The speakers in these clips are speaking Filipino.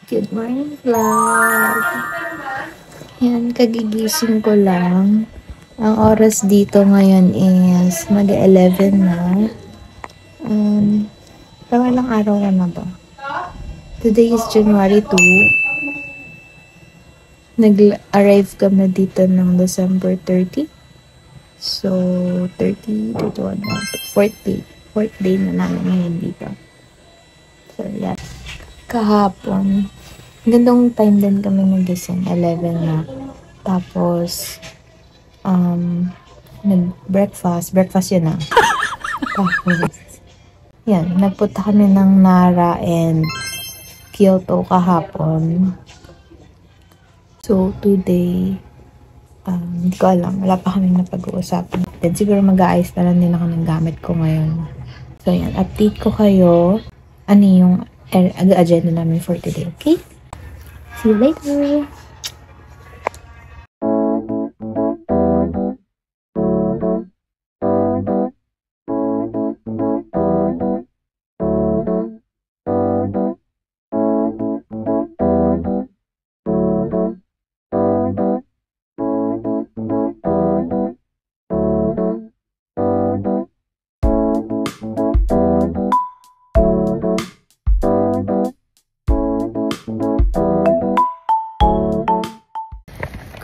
Good morning, vlog. Yan, kagigising ko lang. Ang oras dito ngayon is mag-11 na. Pangalang araw na ba? Today is January 2. Nag-arrive kami dito ng December 30. So, 30, 31, 4th day. 4th day na namin ngayon dito. So, yan. Kahapon, gandong time din kami nagising, 11 na. Tapos, nag-breakfast. Breakfast yun na. Tapos, yan, nagpunta kami ng Nara and Kyoto kahapon. So, today, hindi ko alam. Wala pa kami napag-uusapan. Then, siguro mag-aayos na lang din ako ng gamit ko ngayon. So, yan. Update ko kayo. Ano yung agenda namin for today, okay? See you later!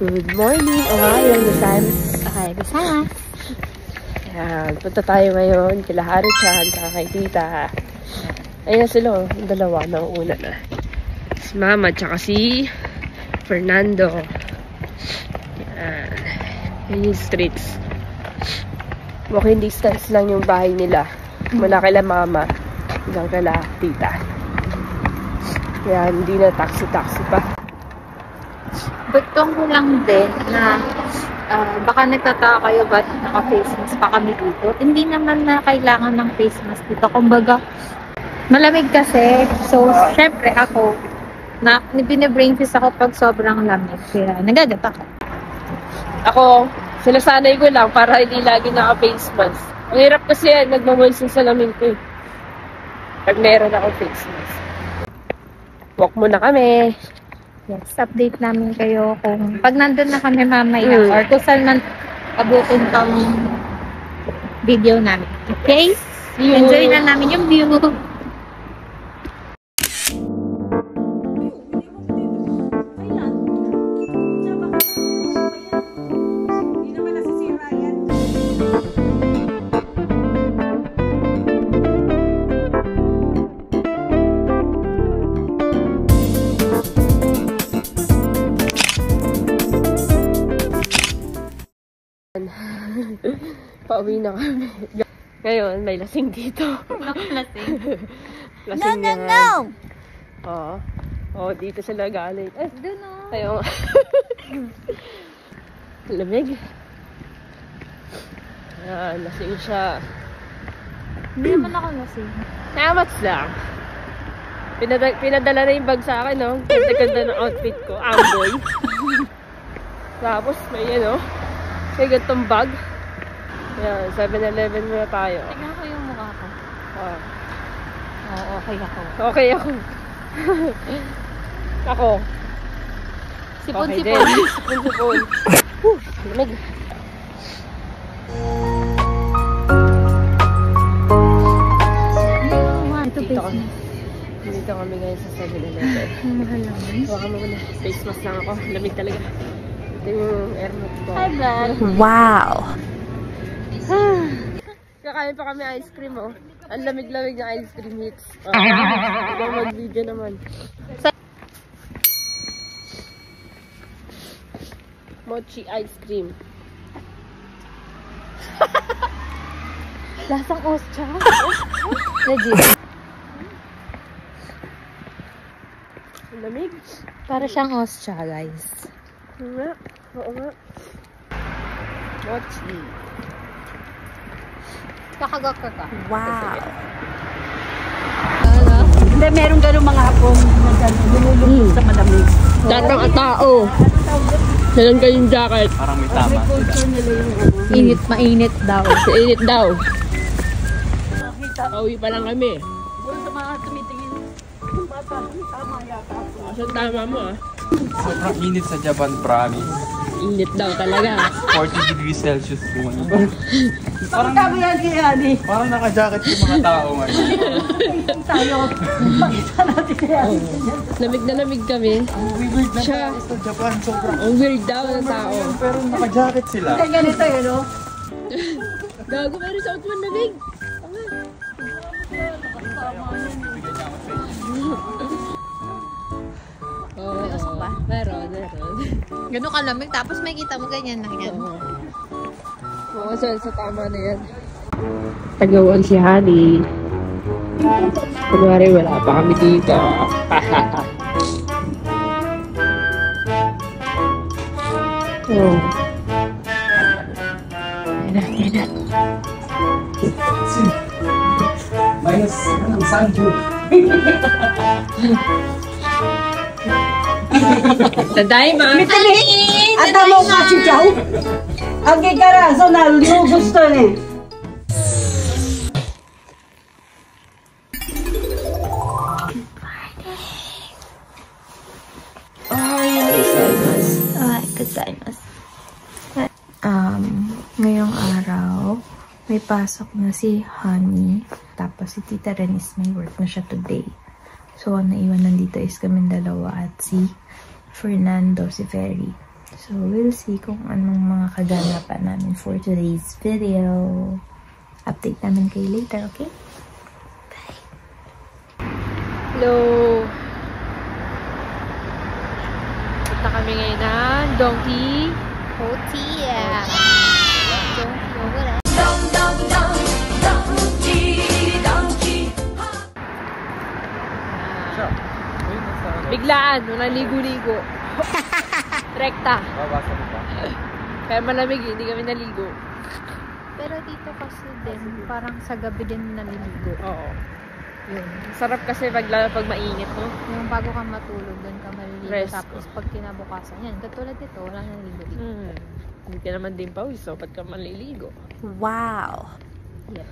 Good morning! Ohio, Luzon. Okay, Luzon. Ayan, punta tayo ngayon kila Haru-chan, kay tita. Ayan sila, yung dalawa, nauuna na. Si Mama, tsaka si Fernando. Ayan. Yan yung streets. Walking distance lang yung bahay nila. Mula kila Mama, hanggang kila tita. Ayan, hindi na taxi-taxi pa. Butong ko lang din na baka nagtataka kayo ba't naka-face mask pa kami dito. Hindi naman na kailangan ng face mask dito. Kumbaga, malamig kasi. So, syempre ako, bine-brain freeze ako pag sobrang lamig. Kaya nagagat ako. Ako, sinasanay ko lang para hindi lagi naka-face mask. Ang hirap kasi yan, nagmamulsin sa lamig ko. Pag meron ako face mask. Walk muna kami. Yes, update namin kayo kung pag nandun na kami mamaya or kung saan man abutin pang video namin. Okay? Enjoy na namin yung view. Pauwi na kami. Ngayon, may lasing dito. Lasing? Lasing No, no, no! Oo. Oo, dito sila galing. Eh, doon o. Ayaw. Lamig. Ayan, lasing siya. Hindi naman ako lasing. Namats lang. Pinadala na yung bag sa akin, no? Ganda-ganda ng outfit ko. Amboy. Tapos, may ano, may gantong bag. Ayan, 7-Eleven muna tayo. Tignan ko yung mukha ko. Oh. Oo, okay ako. Okay ako. Ako. Sipon-sipon. Okay sipon-sipon. Lamig. Dito kami ngayon sa 7-Eleven. Mahal naman. Baka mo muna. Face mask lang ako. Lamig talaga. Ito yung airmat ko. Hi, Bel. Wow! Kakain pa kami ice cream, oh. Ang lamig-lamig na ice cream hits. Ibang mag-video naman. Mochi ice cream. Lasang ostya. Legit. Ang lamig. Para siyang ostya, guys. Oo nga. Oo nga. Mochi. Kakagak ka. Wow! Hindi, meron gano'ng mga hapong nilulubog sa malamig. Datang atao. Dalang kayong jacket. Parang may tama. Init, mainit daw. Init daw. Nakita Pauwi pa lang kami. doon sa mga tumitingin. Mga So, tama mo ah. Sobrang init sa Japan, promise. Init daw talaga. 40 degrees Celsius po. Parang kami yan kaya ni. Parang naka-jacket yung mga tao ngayon. Tayo. Makita natin yan. Lamig na lamig kami. Ang weird na Siya. tao sa Japan, sobrang Ang weird daw ng tao. pero naka-jacket sila. Kaya ganito yun, no? Gago pero sa outman lamig. Oo. Meron. Ganun kalamig, tapos may kita mo ganyan na yan. Oo, sa tama na yan. Tagawan si Honey. Kunwari, wala pa kami dito. Oh. Yan. Minus, sanju. Tadaima! At mo nga si Chow. Ang kikaraso na liyo gusto ni. Ngayong araw, may pasok na si Honey. Tapos si Tita Renis may work na siya today. So, ang naiwanan dito is kami dalawa at si Fernando, si Ferry. So, we'll see kung anong mga kaganapan namin for today's video. Update namin kayo later, okay? Bye! Hello! Punta kami ngayon ng Donkey Hotel! Biglaan, walang ligo-ligo. Rekta. Babasa mo ba? Kaya malamig, hindi kami naligo. Pero dito kasi din, parang sa gabi din naliligo. Oo. Yun. Sarap kasi pag mainit, no? Yung bago ka matulog, doon ka maliligo. Rest. Tapos pag kinabukasan, yan, katulad dito, wala na naliligo dito. Hindi ka naman din pawis, so ba't ka maliligo? Wow! Yep.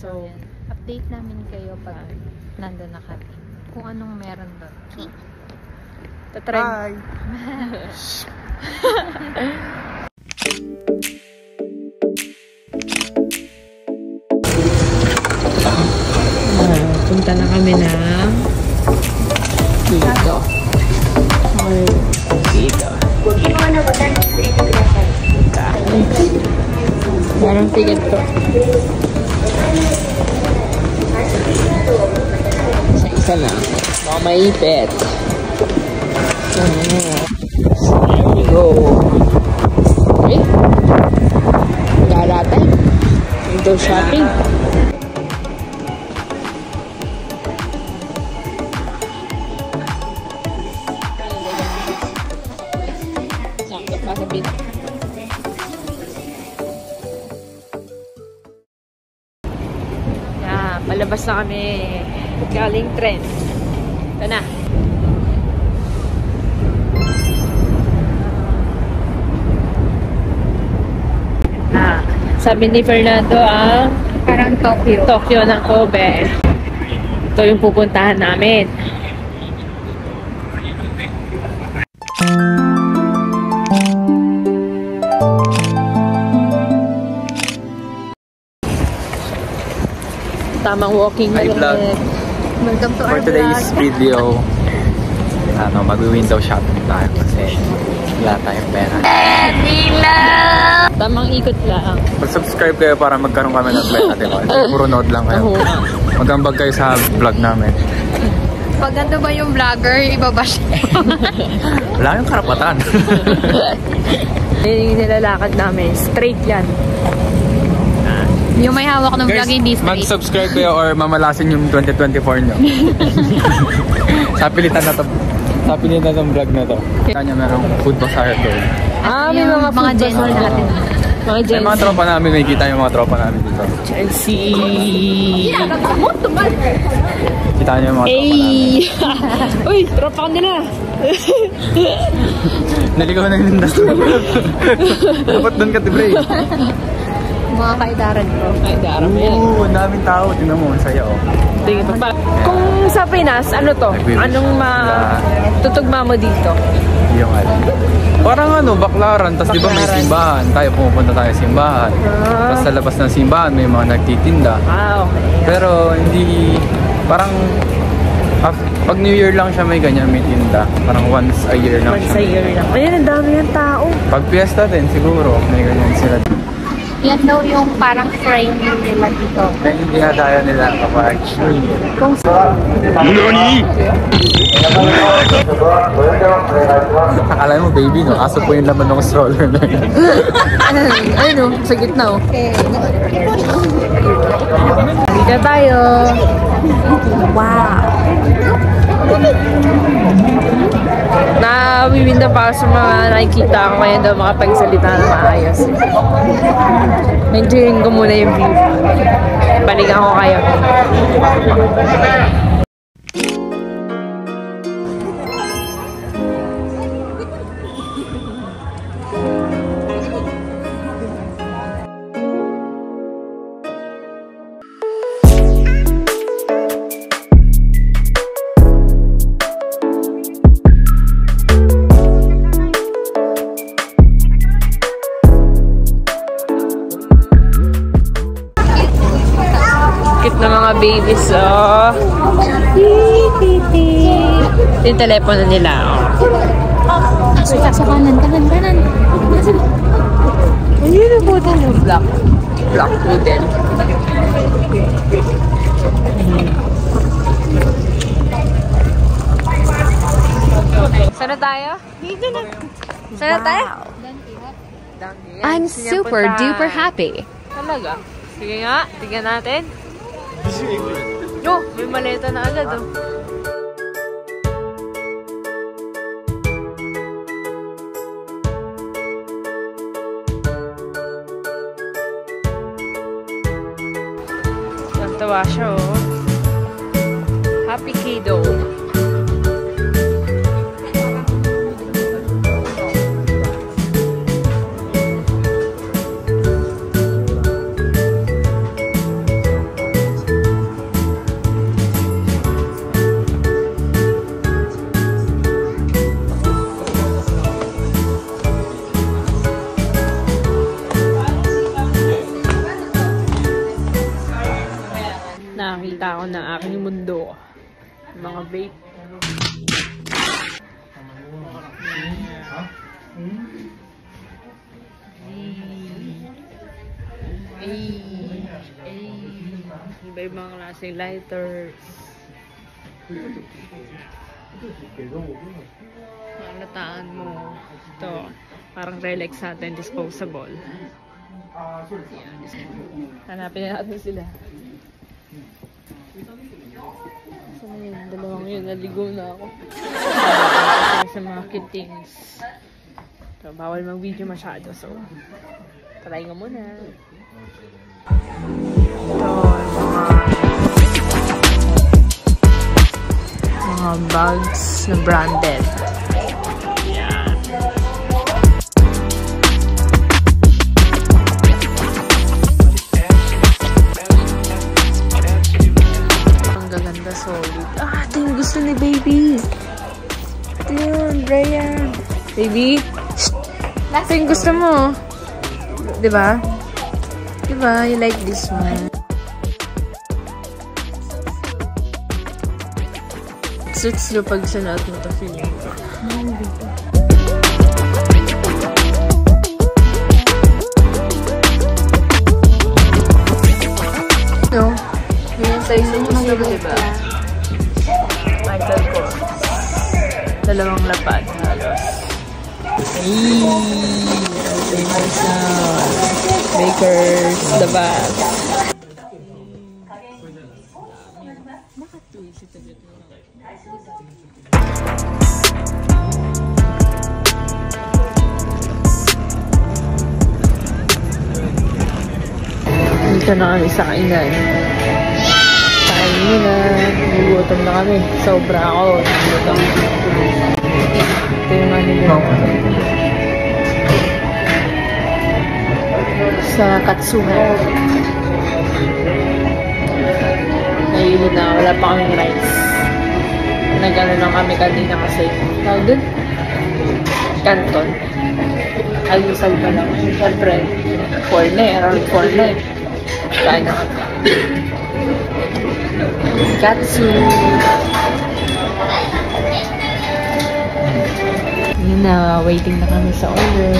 So, yan. Update namin kayo pag nandun na kami. Kung anong meron doon. Okay? Tatry. Punta na kami na dito. Dito. Parang ticket to. Isa lang. Baka maipit. Here we go. Okay. Magala tayo. Window shopping. Sakto pa sa bit. Yeah, palabas na kami. Galing trend. Ito na. Sabi ni Fernando ang Parang Tokyo ng Kobe. Ito yung pupuntahan namin. Tamang walking Hi, vlog. Welcome to For our today's vlog. video, mag-window shopping tayo kasi wala tayong pera. Tamang ikot lang. Mag-subscribe kayo para magkaroon kami ng pera, diba? Puro note lang kayo. Magambag kayo sa vlog namin. Pag ganito ba yung vlogger, ibabash Wala yung karapatan. Yung nilalakad namin. Straight yan. Yung may hawak ng vlog, hindi straight. Mag-subscribe kayo or mamalasin yung 2024 nyo. Sapilitan na to. Sapilitan na tong vlog na to. Kanya merong food bazaar doon. May mga food Gen Z natin. Mga Gen May mga Z. tropa namin, may kita yung mga tropa namin dito. Chelsea. Kita nyo yung mga tropa namin. Hey! Uy, tropa ka nila. Naligaw na yung industry. Dapat doon ka, Tibre. mga kaidaran ko. Kaidaran mo yan. Oo, ang daming tao. Tingnan mo, ang saya oh. Tingin pa. Kung sa Pinas, ano to? Anong tutugma mo dito? Yung ano. Parang ano, baklaran. Tapos di ba may simbahan? Tayo pumupunta tayo sa simbahan. Tapos sa labas ng simbahan may mga nagtitinda. Okay. Pero hindi, parang pag New Year lang siya may ganyan, may tinda. Parang once a year lang Once siya. a year lang. Ayan, ang dami ng tao. Pag piyesta din siguro, may ganyan sila. Yan daw yung parang frame nila dito. Kaya hindi dinadaya nila kapag New Year. Kung Akala mo baby no? Aso po yung laman ng stroller na yun. Ayun o, sa gitna o. Dito tayo. wow! Nawiwinda pa sa mga nakikita ko kaya daw makapagsalita na maayos. Enjoyin ko muna yung view. Balikan ko kayo. Cute na mga babies, oh. Yung telepono nila, oh. Sa kanan. Ano yung poodle yung black? Black poodle. Sana tayo? Dito na. Sana tayo? I'm super duper happy. Talaga? Sige nga, tignan natin. Oh, may maleta na agad, oh. Tawa siya, oh. Happy kiddo. Nakakita ko ng aking mundo. Mga vape. Iba-ibang klaseng lighters. Nataan mo. Ito, parang relax natin, disposable. Hanapin natin sila. Saan yun? Dalawang yun. Naligo na ako. Sa mga cute things. So, bawal mag-video masyado. So, try nga muna. Ito, mga bags na branded. Yan. Ang gaganda, solid. Ah, ito yung gusto ni baby. Ito yun, Brian. Baby, ito yung gusto mo. Diba? Diba? You like this one? Suits nyo pag sinuot mo ito, feeling ko. No? Yun yung size yung gusto mo, diba? Michael Kors. Dalawang lapad, halos. Ayy! Famous na. Bakers, the best. Dito na kami sa kainan. Kain muna. Nagugutom na kami. Sobra ako. Nagugutom. Ito yung ano nila. sa Katsuhan. Ngayon na, wala pa kaming rice. Nag-ano lang kami kanina kasi tawag dun? Canton. Almusal pa lang. Siyempre, 4 na eh. Around 4 na eh. Kain na kami. Katsu. Yun na, waiting na kami sa order.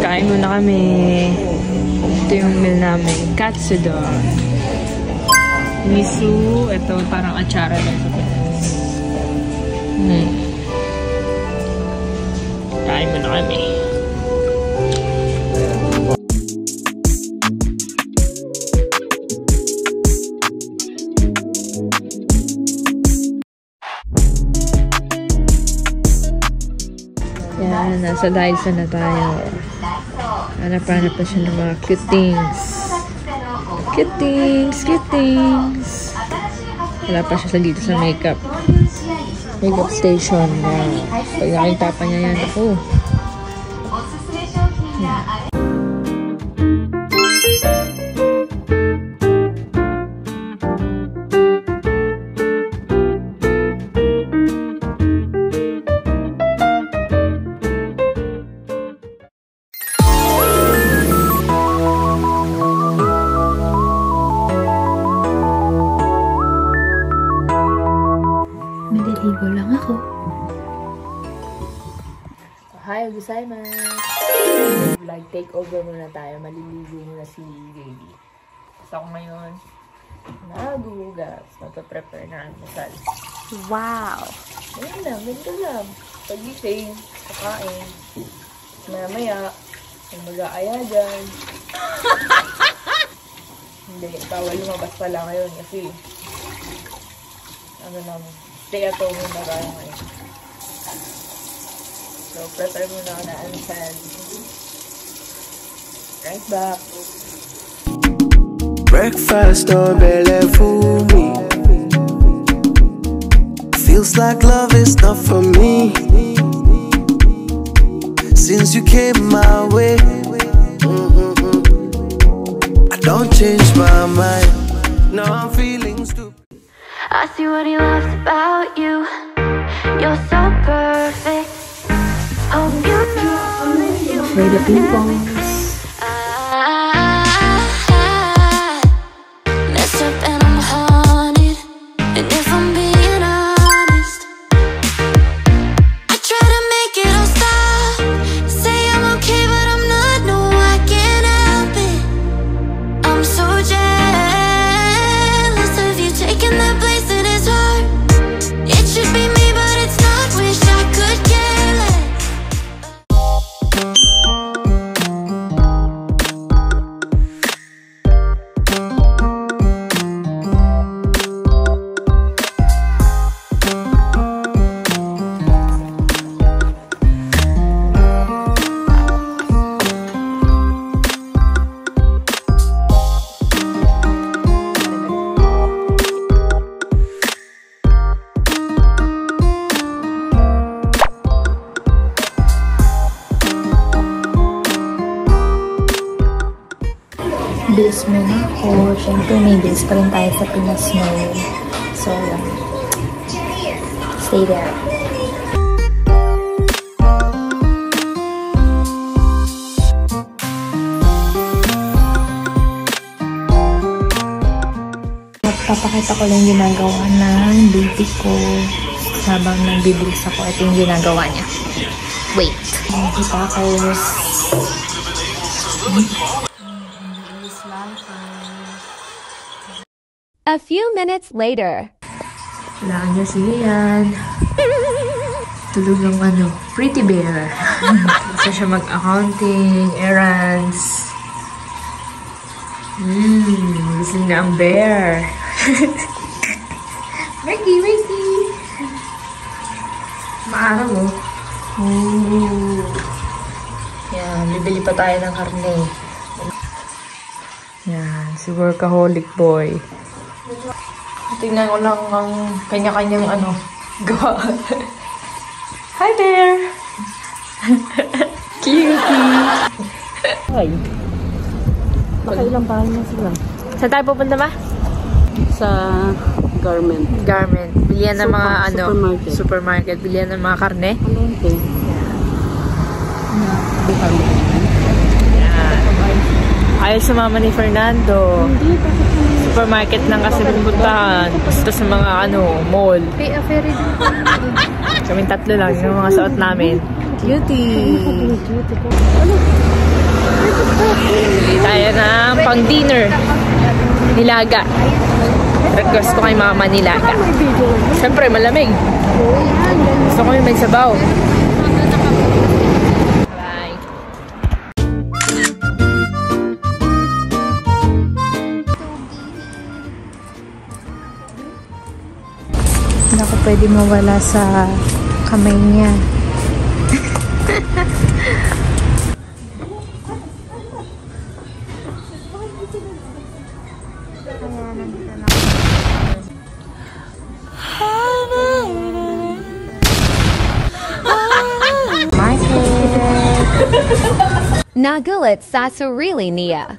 Kain muna kami. Ito yung meal namin. Katsudon. Miso. Ito parang atsara lang sa Pinas. Kain muna kami. Yan, nasa Dyson na tayo. Hanap-hanap na siya ng mga cute things. Cute things, cute things. Wala pa siya dito sa makeup. Makeup station. Wow. Pag nakita pa niya yan, ako. Yan. Maliligo lang ako. Hi, gozaimasu! Vlog takeover muna tayo. Maliligo muna si baby. So ako ngayon, nagugas. Magpa-prepare na ang masal. Wow! Ayun lang, ganito lang. Pag-gising, kakain. Maya-maya, may mag-aaya dyan. Hindi, bawal lumabas pala ngayon kasi ano naman, stay at home muna tayo ngayon. So, prepare muna ako na almusal. Right back. Breakfast or belly fool me. Feels like love is not for me. Since you came my way, I don't change my mind. Now I'm feeling stupid. I see what he loves about you. You're so perfect. Hope you know I miss you. Where the pimples. I mess up and I'm haunted. And if I'm being honest, I try to make it all stop. Say I'm okay, but I'm not. No, I can't help it. I'm so jealous of you taking that place in his heart. It should be me, but it's not. Wish I could care less. Bills muna ako. Siyempre, may bills pa rin tayo sa Pinas ngayon. So, stay there. Papakita ko lang ginagawa ng baby ko habang nagbibilis ako. Ito yung ginagawa niya. Wait. Tapos, A few minutes later. Kailangan niya si Ian. Tulog ng pretty bear. Gusto siya mag-accounting, errands. Gising na ang bear. Mikey, Mikey! Maaraw mo. Yan, bibili pa tayo ng karne. Yan, si workaholic boy. Tingnan ko lang ang kanya-kanyang God. Hi there! Cutie! Ay. Nakailang bahay na sila. Saan tayo pupunta ba? Sa garment. Garment. Bilihan ng mga Supermarket. supermarket. Bilihan ng mga karne. Palengke. Ayaw sumama ni Fernando. Supermarket lang kasi pupuntahan. Basta sa mga mall. Kaming tatlo lang yung mga suot namin. Cutie! Bili tayo ng pang-dinner. Nilaga. Request ko kay mama nilaga. Siyempre, malamig. Gusto ko yung may sabaw. Bye. Hindi ako pwede mawala sa kamay niya. Nagulat sa sarili niya.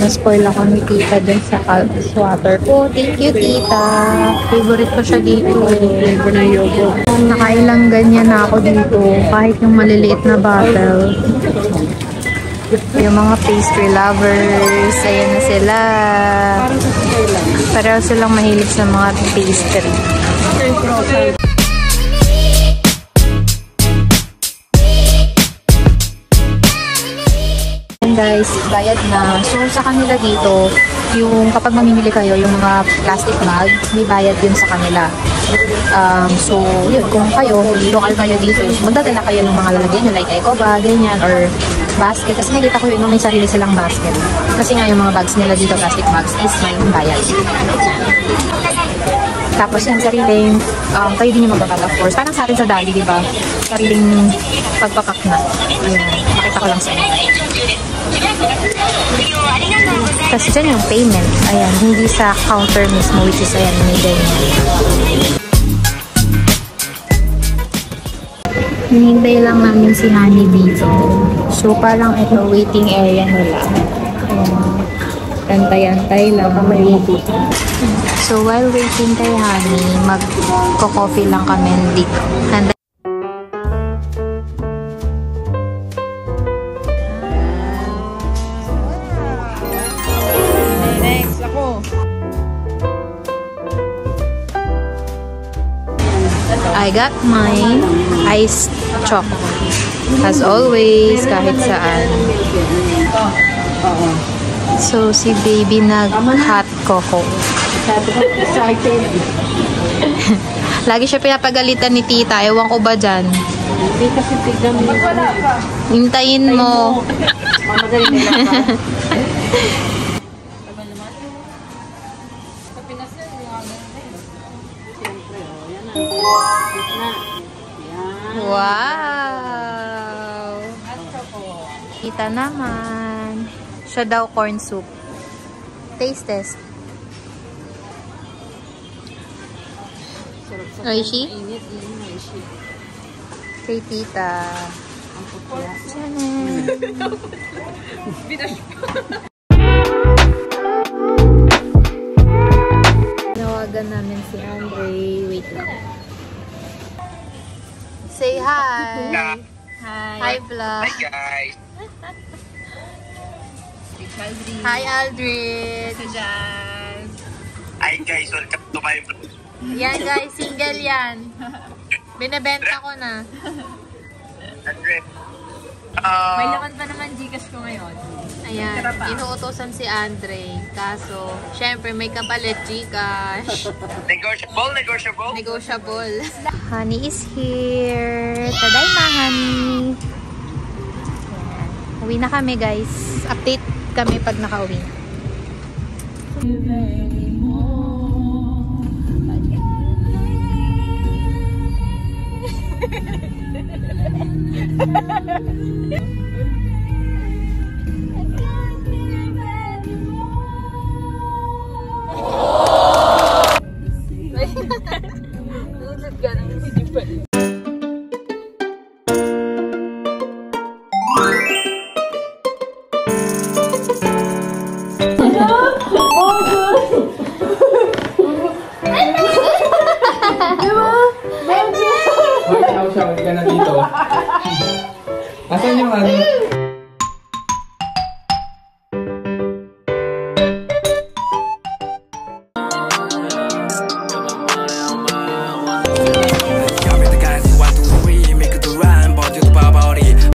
Spoil ako ni tita dun sa Calvis water ko. Thank you, tita. Favorite ko siya dito. Flavor na yogurt. Nakailang ganyan na ako dito. Kahit yung maliliit na bottle. Yung mga pastry lovers. Ayan na sila. Pareho silang mahilig sa mga pastry. Guys, bayad na. So, sa kanila dito, yung kapag mamimili kayo, yung mga plastic bag, may bayad yun sa kanila. So, yun, kung kayo, local kayo dito, magdadala kayo ng mga lalagyan nyo, like eco bag, ganyan, or basket. Kasi nakita ko yun, may sarili silang basket. Kasi nga yung mga bags nila dito, plastic bags, is may bayad. Tapos yung sariling, kayo din yung magpapak, of course. Parang sa atin sa Dali, di ba? Sariling pagpapak na. Ayun, makita ko lang sa inyo. Kasi dyan yung payment. Ayan, hindi sa counter mismo, which is ayan, may ganyan. Hinihintay lang namin si Honey dito. So, parang ito, waiting area nila. Tantay-antay lang. So, while waiting kay Honey, magko-coffee lang kami dito. Next, ako. I got mine iced choco. As always, kahit saan. So, si baby nag-hot cocoa. Excited. Lagi siya pinapagalitan ni tita. Ewan ko ba dyan? Hindi kasi tignan mo. Hintayin mo. Mamadali nila ka. Wow! Kita naman. Siya daw corn soup. Taste test. Oishi? Kay tita. Nawagan namin si Andre. Wait lang. Say hi. Hi. Hi, vlog. Hi guys. Hi, Aldrid. Hi guys, welcome to my vlog. Yan guys, single yan. Binebenta ko na. Andre. May laman pa naman Gcash ko ngayon. Ayan, inuutosan si Andre. Kaso, syempre may kapalit Gcash. Negotiable. Negotiable. Honey is here. Tadaima, Honey. Ayan. Uwi na kami, guys. Update kami pag nakauwi.